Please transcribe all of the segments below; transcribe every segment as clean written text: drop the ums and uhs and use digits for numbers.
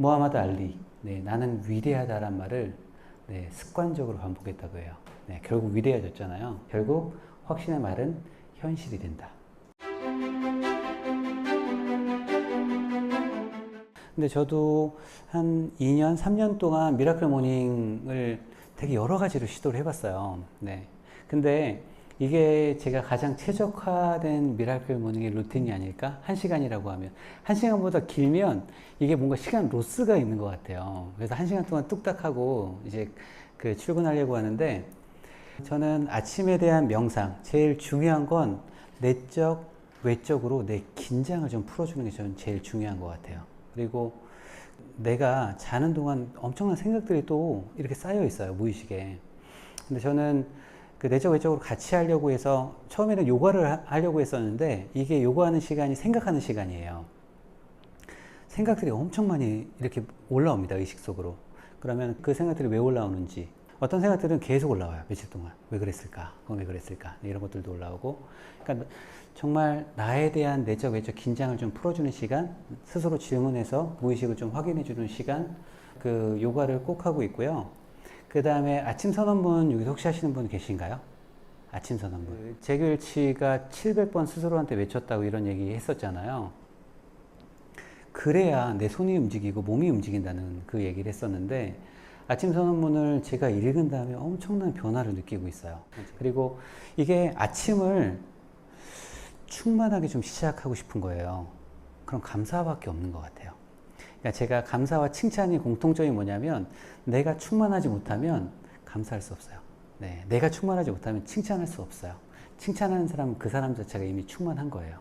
무하마드 알리, 네, 나는 위대하다란 말을 네, 습관적으로 반복했다고 해요. 네, 결국 위대해졌잖아요. 결국 확신의 말은 현실이 된다. 근데 저도 한 2년, 3년 동안 미라클 모닝을 되게 여러 가지로 시도를 해봤어요. 네. 근데 이게 제가 가장 최적화된 미라클 모닝의 루틴이 아닐까? 1시간이라고 하면. 1시간보다 길면 이게 뭔가 시간 로스가 있는 것 같아요. 그래서 1시간 동안 뚝딱 하고 이제 그 출근하려고 하는데 저는 아침에 대한 명상, 제일 중요한 건 내적, 외적으로 내 긴장을 좀 풀어주는 게 저는 제일 중요한 것 같아요. 그리고 내가 자는 동안 엄청난 생각들이 또 이렇게 쌓여 있어요, 무의식에. 근데 저는 그 내적 외적으로 같이 하려고 해서 처음에는 요가를 하려고 했었는데 이게 요가하는 시간이 생각하는 시간이에요. 생각들이 엄청 많이 이렇게 올라옵니다, 의식 속으로. 그러면 그 생각들이 왜 올라오는지, 어떤 생각들은 계속 올라와요, 며칠 동안. 왜 그랬을까? 그건 왜 그랬을까? 이런 것들도 올라오고. 그러니까 정말 나에 대한 내적 외적 긴장을 좀 풀어주는 시간, 스스로 질문해서 무의식을 좀 확인해주는 시간, 그 요가를 꼭 하고 있고요. 그 다음에 아침 선언문 여기서 혹시 하시는 분 계신가요? 아침 선언문. 제규일치가 700번 스스로한테 외쳤다고 이런 얘기 했었잖아요. 그래야 내 손이 움직이고 몸이 움직인다는 그 얘기를 했었는데 아침 선언문을 제가 읽은 다음에 엄청난 변화를 느끼고 있어요. 그리고 이게 아침을 충만하게 좀 시작하고 싶은 거예요. 그럼 감사밖에 없는 것 같아요. 그러니까 제가 감사와 칭찬이 공통점이 뭐냐면 내가 충만하지 못하면 감사할 수 없어요. 네, 내가 충만하지 못하면 칭찬할 수 없어요. 칭찬하는 사람은 그 사람 자체가 이미 충만한 거예요.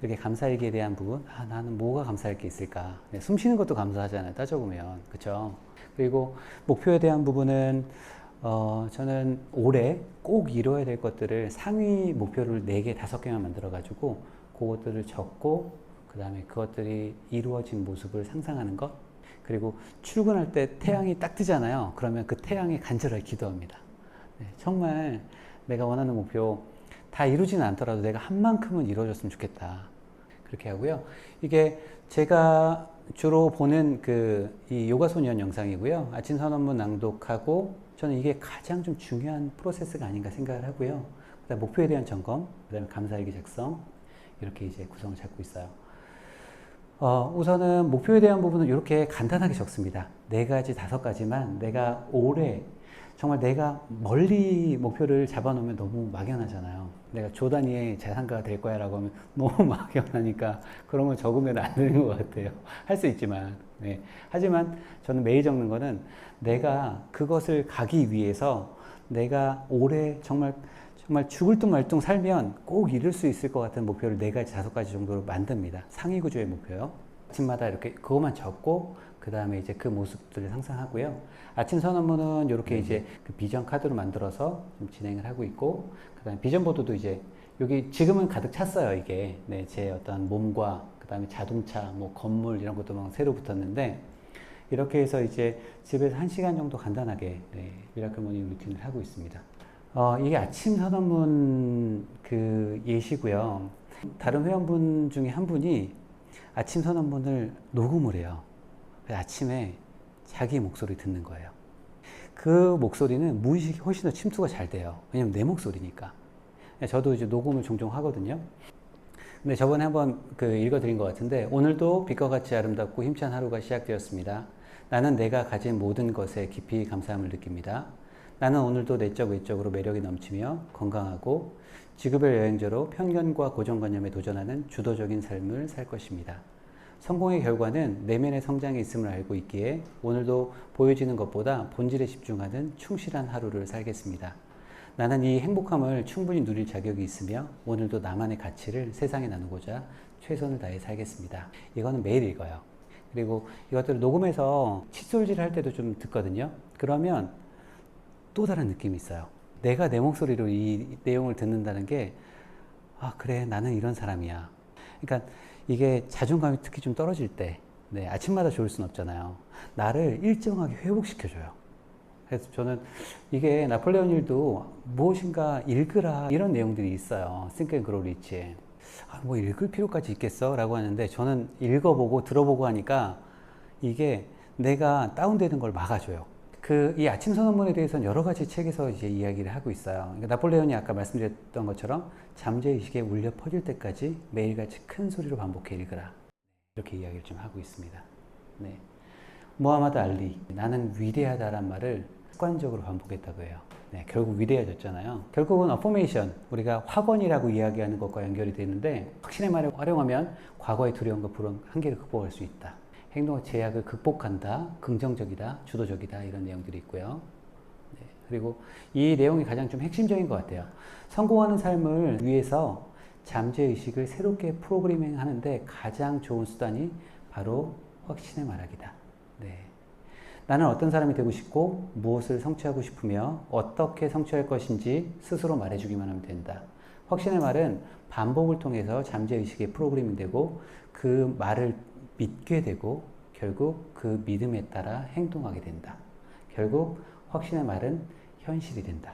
이렇게 감사일기에 대한 부분, 나는 뭐가 감사할 게 있을까? 네, 숨 쉬는 것도 감사하잖아요, 따져보면. 그쵸? 그리고 목표에 대한 부분은, 저는 올해 꼭 이뤄야 될 것들을 상위 목표를 4개, 5개만 만들어가지고, 그것들을 적고, 그 다음에 그것들이 이루어진 모습을 상상하는 것. 그리고 출근할 때 태양이 딱 뜨잖아요. 그러면 그 태양에 간절하게 기도합니다. 네, 정말 내가 원하는 목표, 다 이루지는 않더라도 내가 한 만큼은 이루어졌으면 좋겠다. 그렇게 하고요. 이게 제가 주로 보는 이 요가소년 영상이고요. 아침 선언문 낭독하고 저는 이게 가장 좀 중요한 프로세스가 아닌가 생각을 하고요. 그다음 목표에 대한 점검, 그다음에 감사일기 작성 이렇게 이제 구성을 잡고 있어요. 우선은 목표에 대한 부분은 이렇게 간단하게 적습니다. 4가지, 5가지만 내가 올해 정말 내가 멀리 목표를 잡아놓으면 너무 막연하잖아요. 내가 조 단위의 자산가가 될 거야 라고 하면 너무 막연하니까 그런 걸 적으면 안 되는 것 같아요. 할 수 있지만. 네. 하지만 저는 매일 적는 거는 내가 그것을 가기 위해서 내가 올해 정말 죽을 둥 말 둥 살면 꼭 이룰 수 있을 것 같은 목표를 4가지, 5가지 정도로 만듭니다. 상위 구조의 목표요. 아침마다 이렇게 그것만 적고 그 다음에 이제 그 모습들을 상상하고요. 아침 선언문은 이렇게 이제 그 비전 카드로 만들어서 좀 진행을 하고 있고, 그 다음에 비전 보드도 이제 여기 지금은 가득 찼어요. 이게 네, 제 어떤 몸과 그 다음에 자동차, 뭐 건물 이런 것도 막 새로 붙었는데 이렇게 해서 이제 집에서 1시간 정도 간단하게 네, 미라클 모닝 루틴을 하고 있습니다. 이게 아침 선언문 그 예시고요. 다른 회원분 중에 한 분이 아침 선언문을 녹음을 해요. 아침에 자기 목소리 듣는 거예요. 그 목소리는 무의식이 훨씬 더 침투가 잘 돼요. 왜냐면 내 목소리니까. 저도 이제 녹음을 종종 하거든요. 근데 저번에 한번 읽어드린 것 같은데, 오늘도 빛과 같이 아름답고 힘찬 하루가 시작되었습니다. 나는 내가 가진 모든 것에 깊이 감사함을 느낍니다. 나는 오늘도 내적 외적으로 매력이 넘치며 건강하고 지구별 여행자로 편견과 고정관념에 도전하는 주도적인 삶을 살 것입니다. 성공의 결과는 내면의 성장이 있음을 알고 있기에 오늘도 보여지는 것보다 본질에 집중하는 충실한 하루를 살겠습니다. 나는 이 행복함을 충분히 누릴 자격이 있으며 오늘도 나만의 가치를 세상에 나누고자 최선을 다해 살겠습니다. 이거는 매일 읽어요. 그리고 이것들을 녹음해서 칫솔질 할 때도 좀 듣거든요. 그러면 또 다른 느낌이 있어요. 내가 내 목소리로 이 내용을 듣는다는 게, 그래, 나는 이런 사람이야. 그러니까 이게 자존감이 특히 좀 떨어질 때, 네, 아침마다 좋을 순 없잖아요. 나를 일정하게 회복시켜줘요. 그래서 저는 이게 나폴레옹 힐도 무엇인가 읽으라 이런 내용들이 있어요. Think and Grow Rich에. 뭐 읽을 필요까지 있겠어? 라고 하는데 저는 읽어보고 들어보고 하니까 이게 내가 다운되는 걸 막아줘요. 이 아침 선언문에 대해서는 여러 가지 책에서 이제 이야기를 하고 있어요. 그러니까 나폴레온이 아까 말씀드렸던 것처럼 잠재의식에 울려 퍼질 때까지 매일같이 큰 소리로 반복해 읽으라. 이렇게 이야기를 좀 하고 있습니다. 네. 무하마드 알리, 나는 위대하다란 말을 습관적으로 반복했다고 해요. 네, 결국 위대해졌잖아요. 결국은 어포메이션, 우리가 확언이라고 이야기하는 것과 연결이 되는데 확신의 말을 활용하면 과거의 두려움과 불안, 한계를 극복할 수 있다. 행동의 제약을 극복한다, 긍정적이다, 주도적이다 이런 내용들이 있고요. 네, 그리고 이 내용이 가장 좀 핵심적인 것 같아요. 성공하는 삶을 위해서 잠재의식을 새롭게 프로그래밍 하는데 가장 좋은 수단이 바로 확신의 말하기다. 네. 나는 어떤 사람이 되고 싶고 무엇을 성취하고 싶으며 어떻게 성취할 것인지 스스로 말해주기만 하면 된다. 확신의 말은 반복을 통해서 잠재의식에 프로그래밍 되고 그 말을 믿게 되고 결국 그 믿음에 따라 행동하게 된다. 결국 확신의 말은 현실이 된다.